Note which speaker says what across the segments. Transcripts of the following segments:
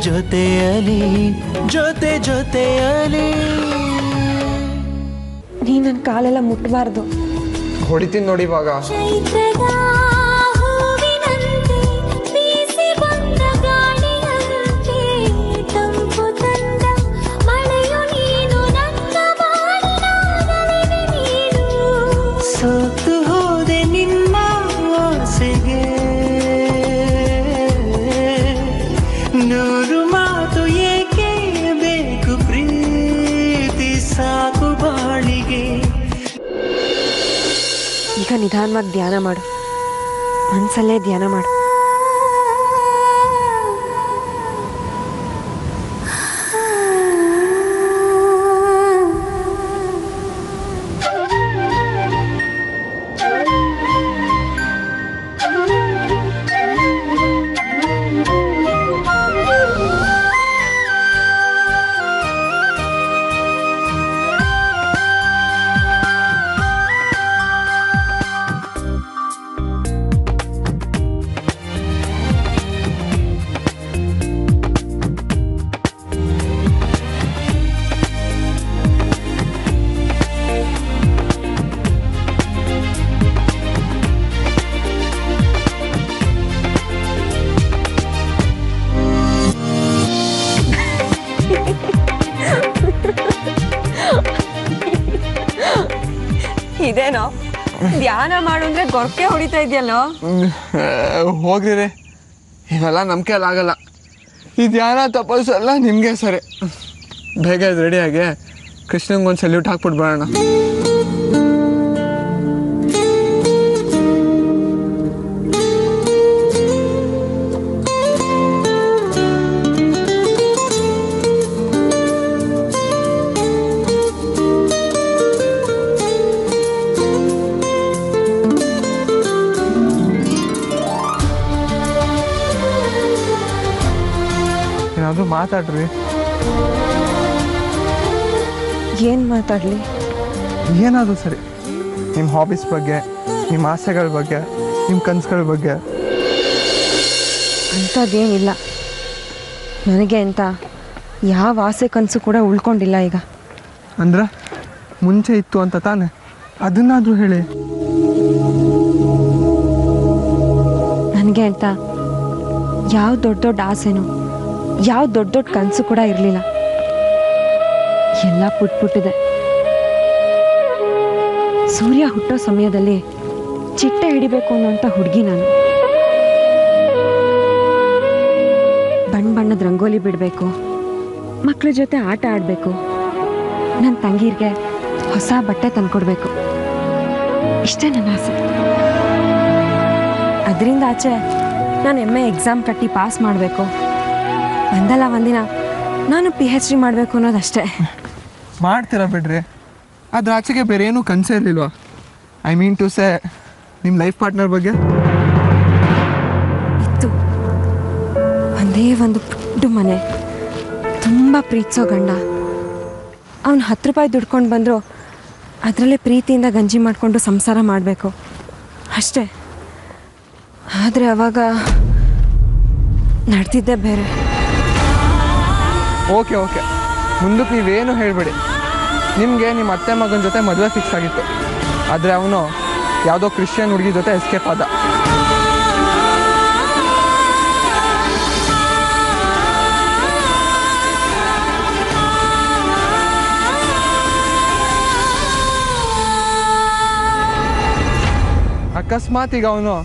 Speaker 1: ಜೊತೆಯಲಿ ಜೊತೆ ಜೊತೆಯಲಿ.
Speaker 2: ನೀ ನನ್ನ ಕಾಲೆಲ್ಲ ಮುಟ್ಟಬಾರ್ದು.
Speaker 3: ಹೊಡಿತೀನಿ ನೋಡಿ ಇವಾಗ.
Speaker 1: ಸೋತು ಹೋದೆ ನಿನ್ನ ಆಸೆಗೆ, ನೂರು ಮಾತು ಏಕೆ ಬೇಕು, ಪ್ರೀತಿ ಸಾಕು ಬಾಳಿಗೆ.
Speaker 2: ಈಗ ನಿಧಾನವಾಗಿ ಧ್ಯಾನ ಮಾಡು, ಮನಸ್ಸಲ್ಲೇ ಧ್ಯಾನ ಮಾಡು. ಇದೇನೋ ಧ್ಯಾನ ಮಾಡು ಅಂದ್ರೆ ಗೊರಕೆ ಹೊಡಿತಾ ಇದೆಯಲ್ಲೋ.
Speaker 3: ಹೋಗ್ರಿ, ಇವೆಲ್ಲ ನಂಬಿಕೆ ಆಗಲ್ಲ. ಈ ಧ್ಯಾನ ತಪಸ್ಸೆಲ್ಲ ನಿಮಗೆ ಸರಿ. ಬೇಗ ರೆಡಿಯಾಗಿ ಕೃಷ್ಣಂಗೊಂದು ಸಲ್ಯೂಟ್ ಹಾಕ್ಬಿಟ್ಟು ಬರೋಣ. ಏನಾದರೂ ಮಾತಾಡ್ರಿ.
Speaker 2: ಏನು ಮಾತಾಡಲಿ?
Speaker 3: ಏನಾದರೂ ಸರಿ. ನಿಮ್ಮ ಹಾಬೀಸ್ ಬಗ್ಗೆ, ನಿಮ್ಮ ಆಸೆಗಳ ಬಗ್ಗೆ, ನಿಮ್ಮ ಕನಸುಗಳ ಬಗ್ಗೆ.
Speaker 2: ಅಂಥದ್ದೇನಿಲ್ಲ ನನಗೆ ಅಂತ. ಯಾವ ಆಸೆ ಕನಸು ಕೂಡ ಉಳ್ಕೊಂಡಿಲ್ಲ ಈಗ.
Speaker 3: ಅಂದ್ರೆ ಮುಂಚೆ ಇತ್ತು ಅಂತ ತಾನೆ, ಅದನ್ನಾದರೂ ಹೇಳಿ.
Speaker 2: ನನಗೆ ಅಂತ ಯಾವ ದೊಡ್ಡ ದೊಡ್ಡ ಆಸೆನೂ, ಯಾವ ದೊಡ್ಡ ದೊಡ್ಡ ಕನಸು ಕೂಡ ಇರಲಿಲ್ಲ. ಎಲ್ಲ ಪುಟ್ಪುಟ್ಟಿದೆ. ಸೂರ್ಯ ಹುಟ್ಟೋ ಸಮಯದಲ್ಲಿ ಚಿಟ್ಟೆ ಹಿಡಿಬೇಕು ಅನ್ನೋಂಥ ಹುಡುಗಿ ನಾನು. ಬಣ್ಣ ಬಣ್ಣದ ರಂಗೋಲಿ ಬಿಡಬೇಕು, ಮಕ್ಕಳ ಜೊತೆ ಆಟ ಆಡಬೇಕು, ನನ್ನ ತಂಗೀರಿಗೆ ಹೊಸ ಬಟ್ಟೆ ತಂದ್ಕೊಡ್ಬೇಕು. ಇಷ್ಟೇ ನನ್ನ ಆಸೆ. ಅದರಿಂದ ಆಚೆ ನಾನು MA ಎಕ್ಸಾಮ್ ಕಟ್ಟಿ ಪಾಸ್ ಮಾಡಬೇಕು, ಒಂದಲ್ಲ ಒಂದಿನ ನಾನು PhD ಮಾಡಬೇಕು ಅನ್ನೋದಷ್ಟೇ.
Speaker 3: ಮಾಡ್ತೀರಾ ಬಿಡ್ರಿ. ಅದ್ರ ಆಚೆಗೆ ಬೇರೆ ಏನೂ ಕನಸೇ ಇರಲಿಲ್ವಾ? ಐ ಮೀನ್ ಟು ಸೇ, ನಿಮ್ಮ ಲೈಫ್ ಪಾರ್ಟ್ನರ್ ಬಗ್ಗೆ
Speaker 2: ಇತ್ತು. ಒಂದೇ ಒಂದು ಪುಟ್ಟ ಮನೆ, ತುಂಬ ಪ್ರೀತಿಸೋ ಗಂಡ. ಅವನು 10 ರೂಪಾಯಿ ದುಡ್ಕೊಂಡು ಬಂದರು ಅದರಲ್ಲೇ ಪ್ರೀತಿಯಿಂದ ಗಂಜಿ ಮಾಡಿಕೊಂಡು ಸಂಸಾರ ಮಾಡಬೇಕು ಅಷ್ಟೇ. ಆದರೆ ಅವಾಗ ನಡೆದಿದ್ದೇ ಬೇರೆ.
Speaker 3: ಓಕೆ ಮುಂದಕ್ಕೆ ನೀವೇನು ಹೇಳಬೇಡಿ. ನಿಮಗೆ ನಿಮ್ಮ ಅತ್ತೆ ಮಗನ ಜೊತೆ ಮದುವೆ ಫಿಕ್ಸ್ ಆಗಿತ್ತು, ಆದರೆ ಅವನು ಯಾವುದೋ ಕ್ರಿಶ್ಚಿಯನ್ ಹುಡುಗಿ ಜೊತೆ ಎಸ್ಕೇಪ್ ಆದ. ಅಕಸ್ಮಾತ್ ಈಗ ಅವನು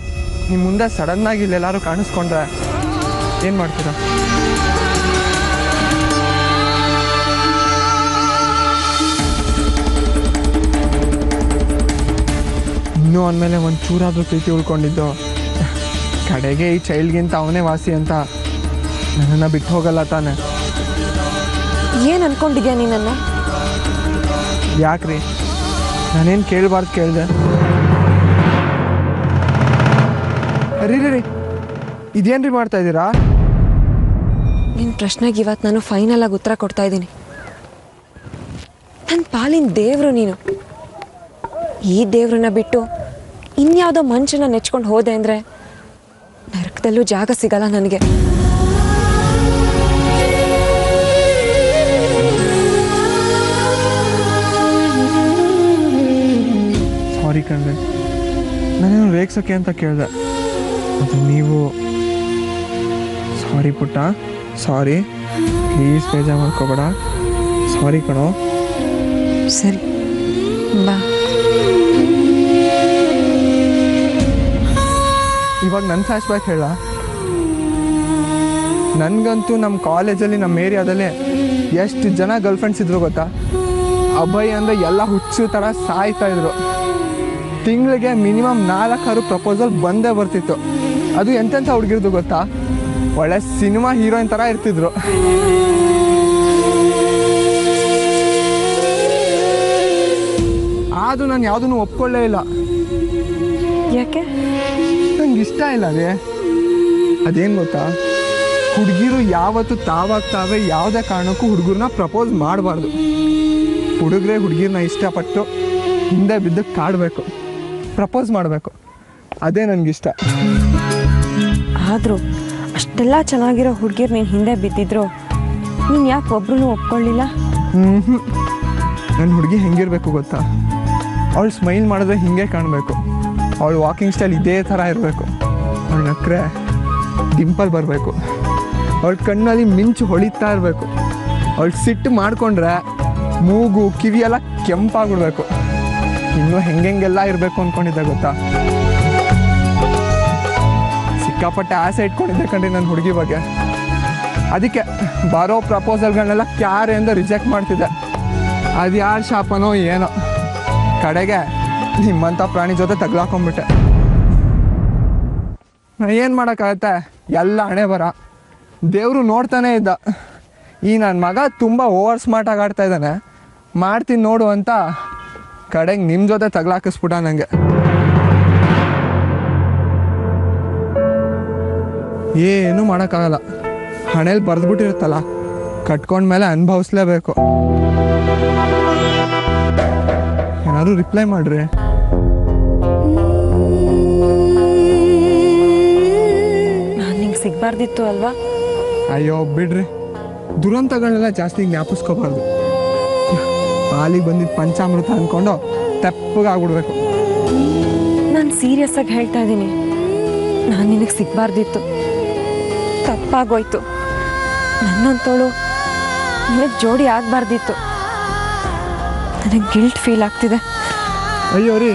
Speaker 3: ನಿಮ್ಮ ಮುಂದೆ ಸಡನ್ನಾಗಿ ಇಲ್ಲೆಲ್ಲರೂ ಕಾಣಿಸ್ಕೊಂಡ್ರೆ ಏನು ಮಾಡ್ತೀರಾ? ಇನ್ನೂ ಅಂದಮೇಲೆ ಒಂದು ಚೂರಾದರೂ ಪ್ರೀತಿ ಉಳ್ಕೊಂಡಿದ್ದು. ಕಡೆಗೆ ಈ ಚೈಲ್ಡ್ಗಿಂತ ಅವನೇ ವಾಸಿ ಅಂತ ನನ್ನನ್ನು ಬಿಟ್ಟು ಹೋಗಲ್ಲ ತಾನೆ?
Speaker 2: ಏನು ಅನ್ಕೊಂಡಿದ್ಯಾ ನೀನನ್ನು?
Speaker 3: ಯಾಕ್ರಿ, ನಾನೇನು ಕೇಳಬಾರ್ದು ಕೇಳಿದೆ? ರೀ ಇದೇನ್ರಿ ಮಾಡ್ತಾ ಇದ್ದೀರಾ?
Speaker 2: ನಿನ್ನ ಪ್ರಶ್ನೆಗೆ ಇವತ್ತು ನಾನು ಫೈನಲ್ ಆಗಿ ಉತ್ತರ ಕೊಡ್ತಾ ಇದ್ದೀನಿ. ನನ್ನ ಪಾಲಿನ ದೇವರು ನೀನು. ಈ ದೇವ್ರನ್ನ ಬಿಟ್ಟು ಇನ್ಯಾವುದೋ ಮನುಷ್ಯನ ನೆಚ್ಕೊಂಡು ಹೋದೆ ಅಂದರೆ ನರಕದಲ್ಲೂ ಜಾಗ ಸಿಗಲ್ಲ ನನಗೆ.
Speaker 3: ಕ್ಷಮಿಸೋಕ್ಕೆ ಅಂತ ಕೇಳಿದೆ. ಅದು ನೀವು ಸಾರಿ ಪುಟ್ಟ, ಸಾರಿ, ಪ್ಲೀಸ್ ಬೇಜಾರು ಮಾಡ್ಕೋಬೇಡ. ಸಾರಿ ಕಣೋ.
Speaker 2: ಸರಿ ಬಾ.
Speaker 3: ಇವಾಗ ನನ್ನ ಫ್ಲ್ಯಾಶ್ ಬ್ಯಾಕ್ ಹೇಳ. ನನಗಂತೂ ನಮ್ಮ ಕಾಲೇಜಲ್ಲಿ ನಮ್ಮ ಏರಿಯಾದಲ್ಲಿ ಎಷ್ಟು ಜನ ಗರ್ಲ್ಫ್ರೆಂಡ್ಸ್ ಇದ್ರು ಗೊತ್ತಾ? ಅಭಯ್ ಅಂದರೆ ಎಲ್ಲ ಹುಚ್ಚು ಥರ ಸಾಯ್ತಾ ಇದ್ರು. ತಿಂಗಳಿಗೆ ಮಿನಿಮಮ್ 4-6 ಪ್ರಪೋಸಲ್ ಬಂದೇ ಬರ್ತಿತ್ತು. ಅದು ಎಂತೆಂಥ ಹುಡುಗಿರ್ದು ಗೊತ್ತಾ? ಒಳ್ಳೆ ಸಿನಿಮಾ ಹೀರೋಯಿನ್ ಥರ ಇರ್ತಿದ್ರು. ಆದರೂ ನಾನು ಯಾವುದನ್ನು ಒಪ್ಕೊಳ್ಳೇ ಇಲ್ಲ.
Speaker 2: ಯಾಕೆ?
Speaker 3: ನಂಗೆ ಇಷ್ಟ ಇಲ್ಲ ಅದೇ. ಅದೇನು ಗೊತ್ತಾ, ಹುಡುಗಿರು ಯಾವತ್ತು ತಾವೇ ಯಾವುದೇ ಕಾರಣಕ್ಕೂ ಹುಡುಗರನ್ನ ಪ್ರಪೋಸ್ ಮಾಡಬಾರ್ದು. ಹುಡುಗರೇ ಹುಡುಗಿರನ್ನ ಇಷ್ಟಪಟ್ಟು ಹಿಂದೆ ಬಿದ್ದು ಕಾಡಬೇಕು, ಪ್ರಪೋಸ್ ಮಾಡಬೇಕು. ಅದೇ ನನಗಿಷ್ಟ.
Speaker 2: ಆದರೂ ಅಷ್ಟೆಲ್ಲ ಚೆನ್ನಾಗಿರೋ ಹುಡುಗಿರು ನೀನು ಹಿಂದೆ ಬಿದ್ದಿದ್ರು ನೀನು ಯಾಕೆ ಒಬ್ರು ಒಪ್ಕೊಳ್ಳಿಲ್ಲ?
Speaker 3: ನನ್ನ ಹುಡುಗಿ ಹೆಂಗಿರಬೇಕು ಗೊತ್ತಾ? ಅವಳು ಸ್ಮೈಲ್ ಮಾಡಿದ್ರೆ ಹಿಂಗೆ ಕಾಣಬೇಕು. ಅವಳು ವಾಕಿಂಗ್ ಸ್ಟೈಲ್ ಇದೇ ಥರ ಇರಬೇಕು. ಅವಳು ನಕ್ಕರೆ ಡಿಂಪಲ್ ಬರಬೇಕು. ಅವಳ ಕಣ್ಣಲ್ಲಿ ಮಿಂಚು ಹೊಳಿತಾ ಇರಬೇಕು. ಅವಳು ಸಿಟ್ಟು ಮಾಡಿಕೊಂಡ್ರೆ ಮೂಗು ಕಿವಿ ಎಲ್ಲ ಕೆಂಪಾಗ್ಬಿಡ್ಬೇಕು. ಇನ್ನೂ ಹೆಂಗೆಲ್ಲ ಇರಬೇಕು ಅಂದ್ಕೊಂಡಿದ್ದೆ ಗೊತ್ತಾ? ಸಿಕ್ಕಾಪಟ್ಟೆ ಆಸೆ ಇಟ್ಕೊಂಡಿದ್ದೆ ಕಣ್ರಿ ನನ್ನ ಹುಡುಗಿ ಬಗ್ಗೆ. ಅದಕ್ಕೆ ಬರೋ ಪ್ರಪೋಸಲ್ಗಳನ್ನೆಲ್ಲ ಕ್ಯಾರೆ ಅಂತ ರಿಜೆಕ್ಟ್ ಮಾಡ್ತಿದ್ದೆ. ಅದು ಯಾರು ಶಾಪನೋ ಏನೋ, ಕಡೆಗೆ ನಿಮ್ಮಂಥ ಪ್ರಾಣಿ ಜೊತೆ ತಗ್ಲಾಕೊಂಡ್ಬಿಟ್ಟೆ. ಏನು ಮಾಡೋಕ್ಕಾಗತ್ತೆ, ಎಲ್ಲ ಹಣೆ ಬರ. ದೇವರು ನೋಡ್ತಾನೇ ಇದ್ದ, ಈ ನನ್ನ ಮಗ ತುಂಬ ಓವರ್ ಸ್ಮಾರ್ಟಾಗಿ ಆಡ್ತಾ ಇದ್ದಾನೆ, ಮಾಡ್ತೀನಿ ನೋಡು ಅಂತ ಕಡೆಗೆ ನಿಮ್ಮ ಜೊತೆ ತಗ್ಲಾಕಿಸ್ಬಿಟ್ಟ ನನಗೆ. ಏನೂ ಮಾಡೋಕ್ಕಾಗಲ್ಲ. ಹಣೆಯಲ್ಲಿ ಬರೆದ್ಬಿಟ್ಟಿರುತ್ತಲ್ಲ, ಕಟ್ಕೊಂಡ್ಮೇಲೆ ಅನುಭವಿಸ್ಲೇಬೇಕು. ಏನಾದ್ರು ರಿಪ್ಲೈ ಮಾಡ್ರಿ.
Speaker 2: ನಾನು ನಿಂಗೆ ಸಿಗಬಾರ್ದಿತ್ತು ಅಲ್ವಾ?
Speaker 3: ಅಯ್ಯೋ ಬಿಡ್ರಿ, ದುರಂತಗಳನ್ನೆಲ್ಲ ಜಾಸ್ತಿ ಜ್ಞಾಪಿಸ್ಕೋಬಾರ್ದು. ಹಾಲಿಗೆ ಬಂದಿದ್ದು ಪಂಚಾಮೃತ ಅಂದ್ಕೊಂಡು ತೆಪ್ಪಗಾಗ್ಬಿಡ್ಬೇಕು.
Speaker 2: ನಾನು ಸೀರಿಯಸ್ಸಾಗಿ ಹೇಳ್ತಾ ಇದ್ದೀನಿ, ನಾನು ನಿನಗೆ ಸಿಗಬಾರ್ದಿತ್ತು, ತಪ್ಪಾಗೋಯ್ತು. ನನ್ನಂತೋಳು ನಿನಗೆ ಜೋಡಿ ಆಗಬಾರ್ದಿತ್ತು. ನನಗೆ ಗಿಲ್ಟ್ ಫೀಲ್ ಆಗ್ತಿದೆ.
Speaker 3: ಅಯ್ಯೋ ರೀ,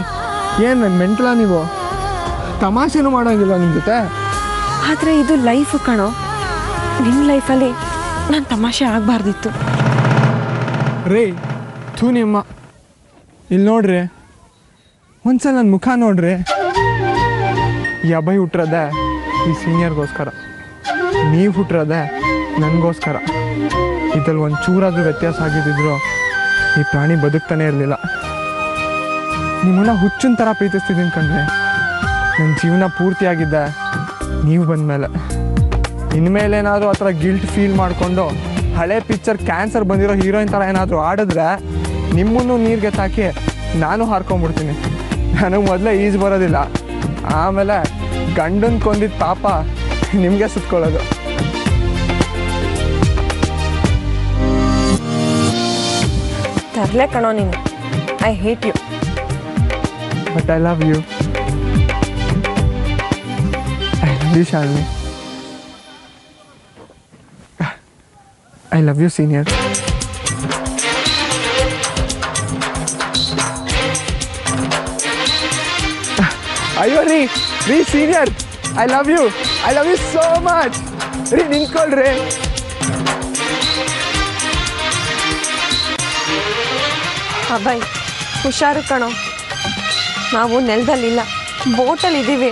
Speaker 3: ಏನು ಮೆಂಟಲ ನೀವು? ತಮಾಷೆನೂ ಮಾಡೋಂಗಿಲ್ಲ ನಿಮ್ಮ ಜೊತೆ.
Speaker 2: ಆದರೆ ಇದು ಲೈಫು ಕಣೋ. ನಿನ್ನ ಲೈಫಲ್ಲಿ ನಾನು ತಮಾಷೆ ಆಗಬಾರ್ದಿತ್ತು.
Speaker 3: ರೀ ಥೂ ನಿಮ್ಮ, ಇಲ್ಲಿ ನೋಡ್ರಿ, ಒಂದ್ಸಲ ನನ್ನ ಮುಖ ನೋಡ್ರಿ. ಈ ಅಭಯ್ ಹುಟ್ಟಿರೋದೆ ಈ ಸೀನಿಯರ್ಗೋಸ್ಕರ, ನೀವು ಹುಟ್ಟಿರೋದೆ ನನಗೋಸ್ಕರ. ಇದ್ರಲ್ಲಿ ಒಂದು ಚೂರಾದ್ರೂ ವ್ಯತ್ಯಾಸ ಆಗಿದ್ದಿದ್ರು ಈ ಪ್ರಾಣಿ ಬದುಕ್ತಾನೆ ಇರಲಿಲ್ಲ. ನಿಮ್ಮನ್ನ ಹುಚ್ಚಿನ ಥರ ಪ್ರೀತಿಸ್ತಿದ್ದೀನಿ ಕಣ್ರಿ. ನನ್ನ ಜೀವನ ಪೂರ್ತಿಯಾಗಿದ್ದೆ ನೀವು ಬಂದಮೇಲೆ. ಇನ್ಮೇಲೆ ಏನಾದರೂ ಆ ಥರ ಗಿಲ್ಟ್ ಫೀಲ್ ಮಾಡಿಕೊಂಡು ಹಳೆ ಪಿಕ್ಚರ್ ಕ್ಯಾನ್ಸರ್ ಬಂದಿರೋ ಹೀರೋಯಿನ್ ಥರ ಏನಾದರೂ ಆಡಿದ್ರೆ ನಿಮ್ಮನ್ನು ನೀರಿಗೆ ತಾಕಿ ನಾನು ಹಾರ್ಕೊಂಡ್ಬಿಡ್ತೀನಿ. ನನಗೆ ಮೊದಲೇ ಈಜು ಬರೋದಿಲ್ಲ, ಆಮೇಲೆ ಗಂಡನ ಕೊಂದಿದ್ದ ಪಾಪ ನಿಮಗೆ ಸುತ್ಕೊಳ್ಳೋದು.
Speaker 2: ತರಲೆ ಕಣೋ ನೀನು. I hate you.
Speaker 3: But I love you. I love you Shalini. I love you senior. ಅಯ್ಯೋ ರೀ senior, I love you so much. ರೀ ನಿಂತ್ಕೊಳ್ರಿ.
Speaker 2: ಅಭಯ್ ಹುಷಾರು ಕಣೋ, ನಾವು ನೆಲದಲ್ಲಿಲ್ಲ, ಬೋಟಲ್ಲಿದ್ದೀವಿ.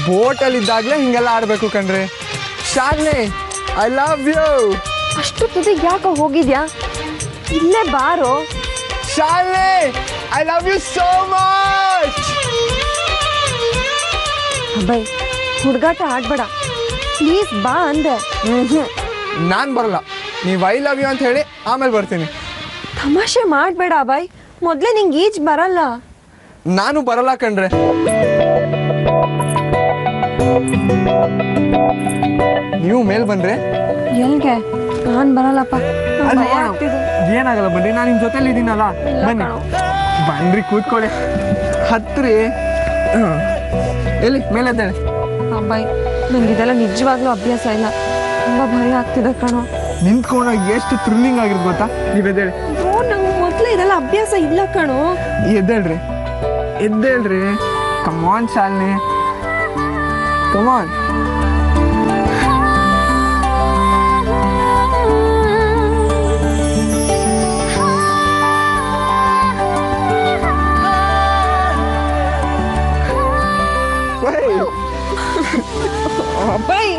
Speaker 3: ಬೋಟಲ್ಲಿದ್ದಾಗಲೇ ಹಿಂಗೆಲ್ಲ ಆಡಬೇಕು ಕಣ್ರಿ. Shalini, I love you.
Speaker 2: ಅಷ್ಟು ತುದಿಗೆ ಯಾಕೆ ಹೋಗಿದ್ಯಾ? ಇಲ್ಲೇ ಬಾರೋ.
Speaker 3: Shalini, I love you so much.
Speaker 2: Abhay ಹುಡುಗಾಟ ಆಡ್ಬೇಡ ಪ್ಲೀಸ್, ಬಾ ಅಂದೆ.
Speaker 3: ನಾನು ಬರಲ್ಲ. ನೀವು ಐ ಲವ್ ಯು ಅಂತ ಹೇಳಿ ಆಮೇಲೆ ಬರ್ತೀನಿ.
Speaker 2: ತಮಾಷೆ ಮಾಡಬೇಡ ಅಭಯ್, ಮೊದಲೇ ನಿಂಗೆ ಈಜ್ ಬರಲ್ಲ.
Speaker 3: ನಾನು ಬರಲ್ಲ ಕಣ್ರೆ. ನೀವು ಮೇಲ್ ಬನ್ರಿ.
Speaker 2: ಎಲ್ಗೆ? ನಾನು ಬರಲ್ಲಪ್ಪ, ಭಯ ಆಗ್ತಿದೆ.
Speaker 3: ಏನಾಗಲ್ಲ ಬನ್ರಿ, ನಾನು ನಿಮ್ಮ ಜೊತೆಲಿ ಇದ್ದೀನಲ್ಲ. ಬನ್ನಿ ಬನ್ರಿ, ಕೂತ್ಕೊಳ್ಳಿ, ಹತ್ರಿ. ಎಲ್ಲಿ ಮೇಲೆ ಎದ್ದೇಳೆ.
Speaker 2: ಅಬ್ಬಾಯ್ ನಂಗೆ ಇದೆಲ್ಲ ನಿಜವಾಗ್ಲೂ ಅಭ್ಯಾಸ ಇಲ್ಲ, ತುಂಬ ಭಯ ಆಗ್ತಿದೆ ಕಣೋ.
Speaker 3: ನಿಂತ್ಕೊಂಡಾಗ ಎಷ್ಟು ಥ್ರಿಲ್ಲಿಂಗ್ ಆಗಿರೋದು ಗೊತ್ತಾ. ನೀವು ಎದ್ದೇಳಿ.
Speaker 2: ನಂಗೆ ಮೊದಲೇ ಇದೆಲ್ಲ ಅಭ್ಯಾಸ ಇಲ್ಲ ಕಣೋ.
Speaker 3: ಎದ್ದೇಳ್ರಿ ಎದ್ದೇಳ್ರಿ. ಕಮಾನ್ ಶಾಲಿನಿ, ಕಮಾನ್.
Speaker 2: ಅಬ್ಬಾಯ್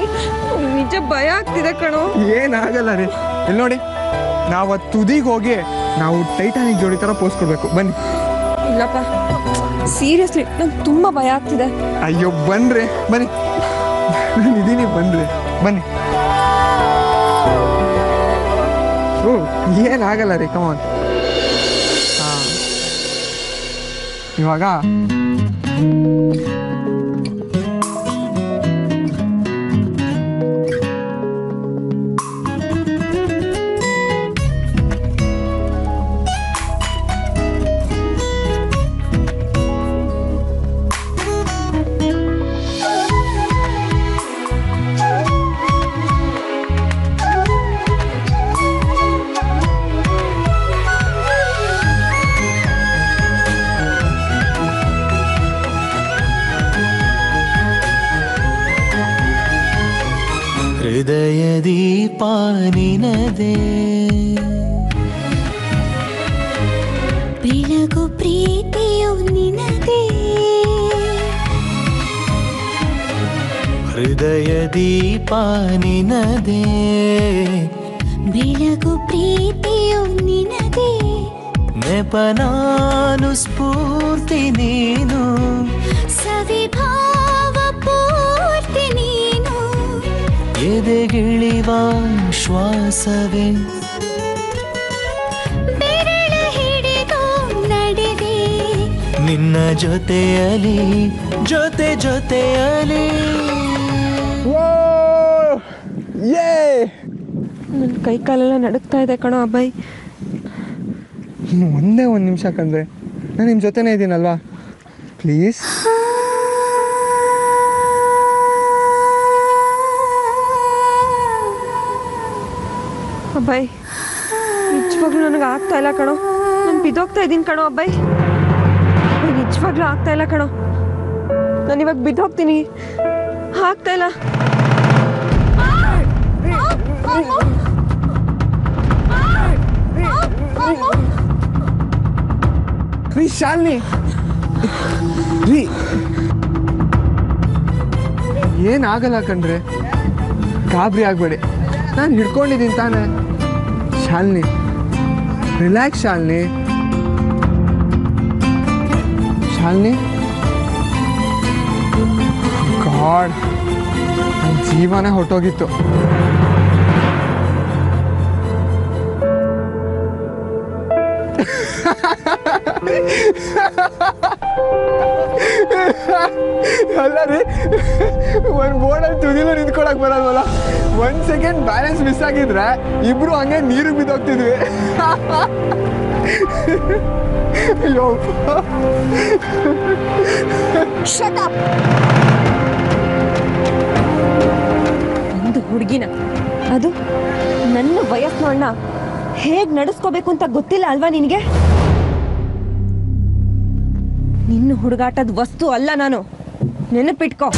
Speaker 2: ನಿಜ ಭಯ ಆಗ್ತಿದೆ ಕಣೋ.
Speaker 3: ಏನಾಗಲ್ಲ ರೀ. ಇಲ್ಲಿ ನೋಡಿ, ನಾವು ತುದಿಗೆ ಹೋಗಿ ನಾವು ಟೈಟಾನಿಕ್ ಜೋಡಿ ಥರ ಪೋಸ್ ಕೊಡ್ಬೇಕು. ಬನ್ನಿ.
Speaker 2: ಇಲ್ಲಪ್ಪ, ಸೀರಿಯಸ್ಲಿ ನಂಗೆ ತುಂಬ ಭಯ ಆಗ್ತಿದೆ.
Speaker 3: ಅಯ್ಯೋ ಬನ್ರಿ, ಬನ್ನಿ, ನಾನು ಇದೀನಿ, ಬನ್ರಿ, ಬನ್ನಿ. ಓ ಏನಾಗಲ್ಲ ರೀ, ಕಮಾನ್. ಹಾಂ, ಇವಾಗ
Speaker 1: ಹೃದಯ ದೀಪ ನಿನದೇ,
Speaker 4: ಬೆಳಗು ಪ್ರೀತಿಯು ನಿನದೇ.
Speaker 1: ಹೃದಯ ದೀಪ ನಿನದೇ,
Speaker 4: ಬೆಳಗು ಪ್ರೀತಿಯು ನಿನದೇ.
Speaker 1: ನೆಪನಾನು ಸ್ಫೂರ್ತಿ ನೀನು,
Speaker 4: ಸವಿಭಾವ ಪೂರ್ತಿ ನೀನು.
Speaker 1: ಎದೆಗಿಳಿವ ಶ್ವಾಸವೇ,
Speaker 4: ಬೆರಳ ಹಿಡಿದು ನಡೆದೆ
Speaker 1: ನಿನ್ನ ಜೊತೆಯಲಿ, ಜೊತೆ ಜೊತೆಯಲಿ.
Speaker 2: ನನ್ನ ಕೈ ಕಾಲೆಲ್ಲ ನಡುಕ್ತಾ ಇದೆ ಕಣೋ ಅಬ್ಬಾಯ್.
Speaker 3: ಇನ್ನು ಒಂದೇ ಒಂದು ನಿಮಿಷ ಕಂಡ್ರೆ ನಾನು ನಿಮ್ಮ ಜೊತೆನೇ ಇದ್ದೀನಲ್ವಾ, ಪ್ಲೀಸ್.
Speaker 2: ಅಬ್ಬಾಯ್ ನಿಜವಾಗ್ಲೂ ನನಗೆ ಆಗ್ತಾ ಇಲ್ಲ ಕಣೋ. ನಾನು ಬಿದ್ದೋಗ್ತಾ ಇದ್ದೀನಿ ಕಣೋ ಅಬ್ಬಾಯ್. ನಿಜವಾಗ್ಲೂ ಆಗ್ತಾ ಇಲ್ಲ ಕಣೋ. ನಾನು ಇವಾಗ ಬಿದ್ದೋಗ್ತೀನಿ, ಆಗ್ತಾ ಇಲ್ಲ.
Speaker 3: ರೀ ಶಾಲಿನಿ, ರೀ ಏನಾಗಲ್ಲ ಕಣ್ರಿ, ಗಾಬರಿ ಆಗಬೇಡಿ, ನಾನು ಹಿಡ್ಕೊಂಡಿದ್ದೀನಿ ತಾನೆ. ಶಾಲಿನಿ ರಿಲ್ಯಾಕ್ಸ್. ಶಾಲಿನಿ, ಶಾಲಿನಿ. ಗಾಡ್, ನನ್ನ ಜೀವನೇ ಹೊರಟೋಗಿತ್ತು. ಅಲ್ಲ ರೀ, ಒಂದು ಬೋರ್ಡಲ್ಲಿ ತುದಿಲು ನಿಂತ್ಕೊಳಕ್ ಬರಲ್ವಲ್ಲ. 1 ಸೆಕೆಂಡ್ ಬ್ಯಾಲೆನ್ಸ್ ಮಿಸ್ ಆಗಿದ್ರೆ ಇಬ್ರು ಹಂಗೆ ನೀರಿಗೆ ಬಿದ್ದೋಗ್ತಿದ್ವಿ. ಅಯ್ಯೋ,
Speaker 2: ಒಂದು ಹುಡುಗಿನ, ಅದು ನನ್ನ ವಯಸ್ಸಿನವಳನ್ನ ಹೇಗೆ ನಡೆಸ್ಕೋಬೇಕು ಅಂತ ಗೊತ್ತಿಲ್ಲ ಅಲ್ವಾ ನಿನಗೆ? ನಿನ್ನ ಹುಡುಗಾಟದ ವಸ್ತು ಅಲ್ಲ ನಾನು, ನೆನಪಿಟ್ಕೋ.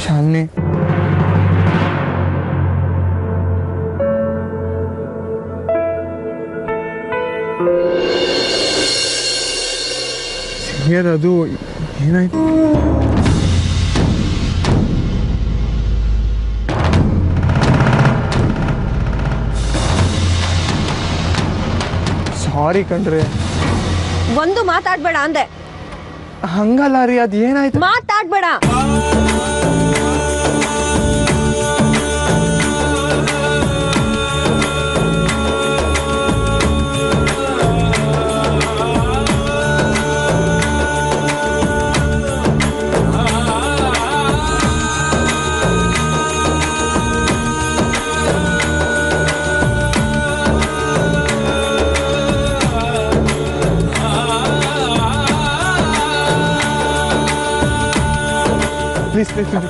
Speaker 3: ಶಾಲಿನಿ, ಸೀನಿಯರ್ ಅದು ಏನಾಯ್ತು? ಸಾರಿ ಕಣ್ರಿ.
Speaker 2: ಒಂದು ಮಾತಾಡ್ಬೇಡ ಅಂದೆ.
Speaker 3: ಹಂಗಲ್ಲ ರೀ, ಅದು ಏನಾಯ್ತು?
Speaker 2: ಮಾತಾಡ್ಬೇಡ.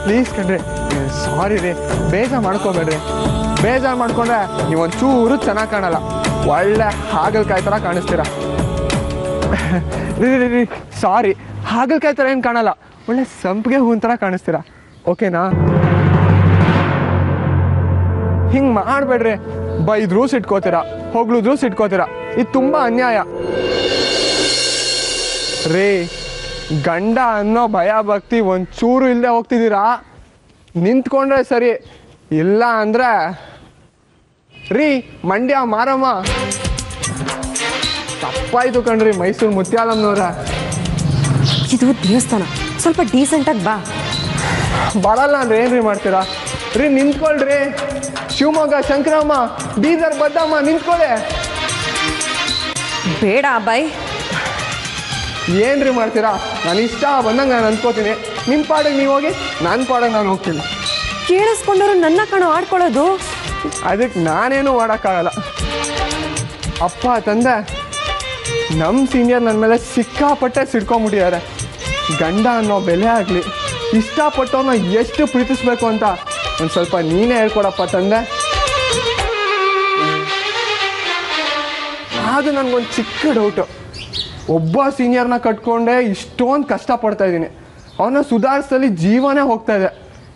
Speaker 3: ಪ್ಲೀಸ್ ಕಣ್ರಿ, ಸಾರಿ ರೀ, ಬೇಜಾರು ಮಾಡ್ಕೋಬೇಡ್ರಿ. ಬೇಜಾರು ಮಾಡ್ಕೊಂಡ್ರೆ ನೀವೊಂಚೂರು ಚೆನ್ನಾಗಿ ಕಾಣಲ್ಲ, ಒಳ್ಳೆ ಹಾಗಲಕಾಯಿ ಥರ ಕಾಣಿಸ್ತೀರ. ರೀ ಸಾರಿ, ಹಾಗಲಕಾಯಿ ಥರ ಏನು ಕಾಣಲ್ಲ, ಒಳ್ಳೆ ಸಂಪಿಗೆ ಹೂವಿನ ಥರ ಕಾಣಿಸ್ತೀರ. ಓಕೆನಾ? ಹಿಂಗೆ ಮಾಡಬೇಡ್ರಿ. ಬೈದ್ರೂ ಸಿಟ್ಕೋತೀರ, ಹೊಗಳಿದ್ರೂ ಸಿಟ್ಕೋತೀರ. ಇದು ತುಂಬ ಅನ್ಯಾಯ ರೀ. ಗಂಡ ಅನ್ನೋ ಭಯ ಭಕ್ತಿ ಒಂಚೂರು ಇಲ್ಲದೆ ಹೋಗ್ತಿದ್ದೀರಾ. ನಿಂತ್ಕೊಂಡ್ರೆ ಸರಿ, ಇಲ್ಲ ಅಂದರೆ ರೀ ಮಂಡ್ಯ ಮಾರಮ್ಮ. ತಪ್ಪಾಯ್ತು ಕಣ್ರಿ ಮೈಸೂರು ಮುತ್ಯಾಲಮ್ಮನವ್ರ.
Speaker 2: ಇದು ದೇವಸ್ಥಾನ, ಸ್ವಲ್ಪ ಡೀಸೆಂಟಾಗಿ ಬಾ.
Speaker 3: ಬರಲ್ಲ ಅಂದ್ರೆ ಏನ್ರಿ ಮಾಡ್ತೀರಾ? ರೀ ನಿಂತ್ಕೊಳ್ರಿ. ಶಿವಮೊಗ್ಗ ಶಂಕರಮ್ಮ, ಬೀದರ್ ಬದ್ದಮ್ಮ, ನಿಂತ್ಕೊಳ್ಳಿ.
Speaker 2: ಬೇಡ ಅಬ್ಬಾಯ್.
Speaker 3: ಏನ್ರಿ ಮಾಡ್ತೀರಾ? ನಾನು ಇಷ್ಟ ಬಂದಂಗೆ ನಾನು ಅನ್ಕೋತೀನಿ. ನಿಮ್ಮ ಪಾಡಿಗೆ ನೀವು ಹೋಗಿ, ನನ್ನ ಪಾಡಿಗೆ ನಾನು ಹೋಗ್ತೀನಿ.
Speaker 2: ಕೇಳಿಸ್ಕೊಂಡವ್ರು ನನ್ನ ಕಣೋ ಆಡ್ಕೊಳ್ಳೋದು.
Speaker 3: ಅದಕ್ಕೆ ನಾನೇನು ಮಾಡೋಕ್ಕಾಗಲ್ಲ. ಅಪ್ಪ ತಂದೆ ನಮ್ಮ ಸೀನಿಯರ್ ನನ್ನ ಮೇಲೆ ಸಿಕ್ಕಾಪಟ್ಟೆ ಸಿಡ್ಕೊಂಬಿಟ್ಟಿದ್ದಾರೆ. ಗಂಡ ಅನ್ನೋ ಬೆಲೆ ಆಗಲಿ, ಇಷ್ಟಪಟ್ಟವ್ರನ್ನ ಎಷ್ಟು ಪ್ರೀತಿಸ್ಬೇಕು ಅಂತ ಒಂದು ಸ್ವಲ್ಪ ನೀನೇ ಹೇಳ್ಕೊಡಪ್ಪ ತಂದೆ. ಅದು ನನಗೊಂದು ಚಿಕ್ಕ ಡೌಟು. ಒಬ್ಬ ಸೀನಿಯರ್ನ ಕಟ್ಕೊಂಡೆ ಇಷ್ಟೊಂದು ಕಷ್ಟಪಡ್ತಾ ಇದ್ದೀನಿ. ಅವನ್ನ ಸುಧಾರಿಸಲಿ ಜೀವನೇ ಹೋಗ್ತಾ ಇದೆ.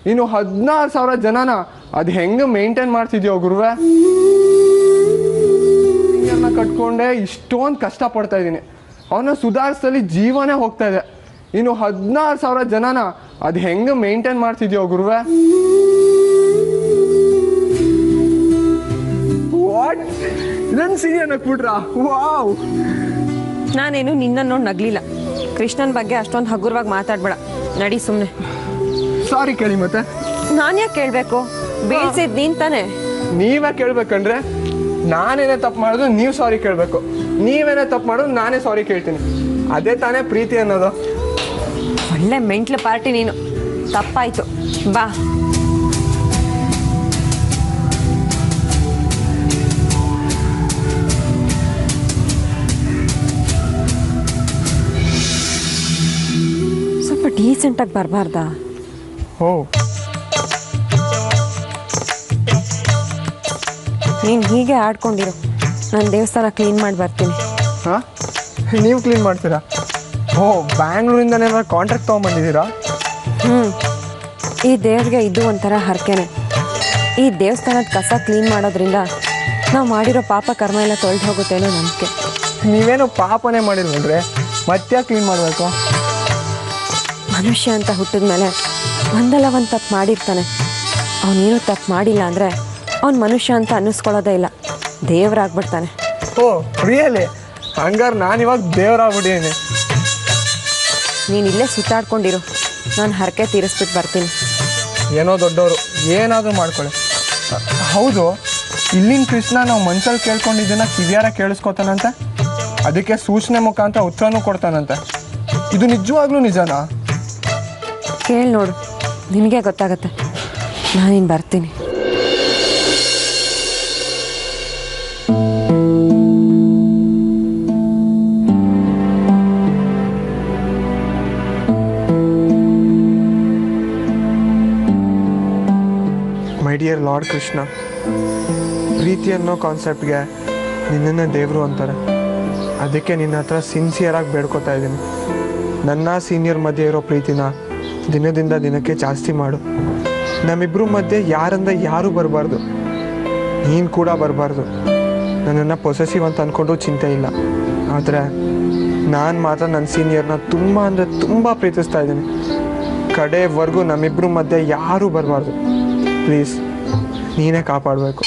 Speaker 3: ಇನ್ನು 16,000 ಜನನ ಅದು ಹೆಂಗೆ ಮೇಂಟೈನ್ ಮಾಡ್ತಿದ್ಯೋ ಗುರುವೆ? ಸೀನಿಯರ್ನ ಕಟ್ಕೊಂಡೆ ಇಷ್ಟೊಂದು ಕಷ್ಟಪಡ್ತಾ ಇದ್ದೀನಿ. ಅವನ್ನ ಸುಧಾರಿಸಲಿ ಜೀವನೇ ಹೋಗ್ತಾ ಇದೆ. ಇನ್ನು 16,000 ಜನನ ಅದು ಹೆಂಗೆ ಮೇಂಟೈನ್ ಮಾಡ್ತಿದ್ಯೋ ಗುರುವೆ? ವಾಟ್? ನನ್ನ ಸೀನಿಯರ್ನ ಬಿಟ್ರಾ? ವಾವ್!
Speaker 2: ನಾನೇನು ನಿನ್ನ ನೋಡಿ ನಗ್ಲಿಲ್ಲ. ಕೃಷ್ಣನ ಬಗ್ಗೆ ಅಷ್ಟೊಂದು ಹಗುರವಾಗಿ ಮಾತಾಡ್ಬೇಡ, ನಡಿ ಸುಮ್ಮನೆ.
Speaker 3: ಸಾರಿ ಕೇಳಿ ಮತ್ತೆ.
Speaker 2: ನಾನು ಯಾಕೆ ಕೇಳಬೇಕು? ಬೀಳ್ಸಿದ್ ನೀನ್ ತಾನೆ.
Speaker 3: ನೀವೇ ಕೇಳ್ಬೇಕಂದ್ರೆ ನಾನೇನೇ ತಪ್ಪು ಮಾಡಿದ್ರು ನೀವು ಸಾರಿ ಕೇಳಬೇಕು. ನೀವೇನೇ ತಪ್ಪು ಮಾಡಿದ್ರು ನಾನೇ ಸಾರಿ ಕೇಳ್ತೀನಿ. ಅದೇ ತಾನೇ ಪ್ರೀತಿ ಅನ್ನೋದು.
Speaker 2: ಒಳ್ಳೆ ಮೆಂಟ್ಲು ಪಾರ್ಟಿ ನೀನು. ತಪ್ಪಾಯ್ತು, ಬಾ. ಸ್ವಲ್ಪ ಡೀಸೆಂಟಾಗಿ ಬರಬಾರ್ದಾ?
Speaker 3: ಓ,
Speaker 2: ನೀನು ಹೀಗೆ ಆಡ್ಕೊಂಡಿರು, ನಾನು ದೇವಸ್ಥಾನ ಕ್ಲೀನ್ ಮಾಡಿ ಬರ್ತೀನಿ.
Speaker 3: ಹಾಂ, ನೀವು ಕ್ಲೀನ್ ಮಾಡ್ತೀರಾ? ಓ, ಬ್ಯಾಂಗ್ಳೂರಿಂದನೇ ಕಾಂಟ್ರಾಕ್ಟ್ ತೊಗೊಂಬಂದಿದ್ದೀರಾ?
Speaker 2: ಈ ದೇವ್ರಿಗೆ ಇದು ಒಂಥರ ಹರಕೆನೆ. ಈ ದೇವಸ್ಥಾನದ ಕಸ ಕ್ಲೀನ್ ಮಾಡೋದ್ರಿಂದ ನಾವು ಮಾಡಿರೋ ಪಾಪ ಕರ್ಮ ಎಲ್ಲ ತೊಳೆದು ಹೋಗುತ್ತೇನೋ ನಂಬಿಕೆ.
Speaker 3: ನೀವೇನು ಪಾಪನೇ ಮಾಡಿಲ್ವಲ್ರಿ, ಮತ್ತೆ ಕ್ಲೀನ್ ಮಾಡಬೇಕು?
Speaker 2: ಮನುಷ್ಯ ಅಂತ ಹುಟ್ಟಿದ ಮೇಲೆ ಒಂದಲ್ಲ ಒಂದು ತಪ್ಪು ಮಾಡಿರ್ತಾನೆ. ಅವನೇನು ತಪ್ಪು ಮಾಡಿಲ್ಲ ಅಂದರೆ ಅವ್ನು ಮನುಷ್ಯ ಅಂತ ಅನ್ನಿಸ್ಕೊಳ್ಳೋದೇ ಇಲ್ಲ, ದೇವರಾಗ್ಬಿಡ್ತಾನೆ.
Speaker 3: Oh really? ಹಂಗಾರೆ ನಾನಿವಾಗ ದೇವರಾಗ್ಬಿಟ್ಟಿದ್ದೀನಿ.
Speaker 2: ನೀನು ಇಲ್ಲೇ ಸುತ್ತಾಡ್ಕೊಂಡಿರು, ನಾನು ಹರಕೆ ತೀರಿಸ್ಬಿಟ್ಟು ಬರ್ತೀನಿ.
Speaker 3: ಏನೋ ದೊಡ್ಡವರು, ಏನಾದರೂ ಮಾಡ್ಕೊಳ್ಳಿ. ಹೌದು, ಇಲ್ಲಿನ ಕೃಷ್ಣ ನಾವು ಮನ್ಸಲ್ಲಿ ಕೇಳ್ಕೊಂಡಿದ್ದನ್ನ ಕಿವಿಯಾರ ಕೇಳಿಸ್ಕೊತಾನಂತೆ, ಅದಕ್ಕೆ ಸೂಚನೆ ಮುಖಾಂತರ ಉತ್ತರನೂ ಕೊಡ್ತಾನಂತೆ. ಇದು ನಿಜವಾಗ್ಲೂ ನಿಜನಾ?
Speaker 2: ಕೇಳಿ ನೋಡು, ನಿನಗೆ ಗೊತ್ತಾಗತ್ತೆ. ನಾನಿನ್ನು ಬರ್ತೀನಿ.
Speaker 3: ಮೈ ಡಿಯರ್ ಲಾರ್ಡ್ ಕೃಷ್ಣ, ಪ್ರೀತಿ ಅನ್ನೋ ಕಾನ್ಸೆಪ್ಟ್ಗೆ ನಿನ್ನನ್ನೇ ದೇವರು ಅಂತಾರೆ. ಅದಕ್ಕೆ ನಿನ್ನ ಹತ್ರ ಸಿನ್ಸಿಯರಾಗಿ ಬೇಡ್ಕೋತಾ ಇದ್ದೀನಿ. ನನ್ನ ಸೀನಿಯರ್ ಮಧ್ಯೆ ಇರೋ ಪ್ರೀತಿನ ದಿನದಿಂದ ದಿನಕ್ಕೆ ಜಾಸ್ತಿ ಮಾಡು. ನಮ್ಮಿಬ್ಬರ ಮಧ್ಯೆ ಯಾರಂದ್ರೆ ಯಾರೂ ಬರಬಾರ್ದು, ನೀನು ಕೂಡ ಬರಬಾರ್ದು. ನನ್ನನ್ನು ಪೊಸೆಸಿವ್ ಅಂತ ಅಂದ್ಕೊಂಡು ಚಿಂತೆ ಇಲ್ಲ, ಆದರೆ ನಾನು ಮಾತ್ರ ನನ್ನ ಸೀನಿಯರ್ನ ತುಂಬ ಅಂದರೆ ತುಂಬ ಪ್ರೀತಿಸ್ತಾ ಇದ್ದೀನಿ. ಕಡೆವರೆಗೂ ನಮ್ಮಿಬ್ಬರ ಮಧ್ಯೆ ಯಾರೂ ಬರಬಾರ್ದು. ಪ್ಲೀಸ್, ನೀನೇ ಕಾಪಾಡಬೇಕು.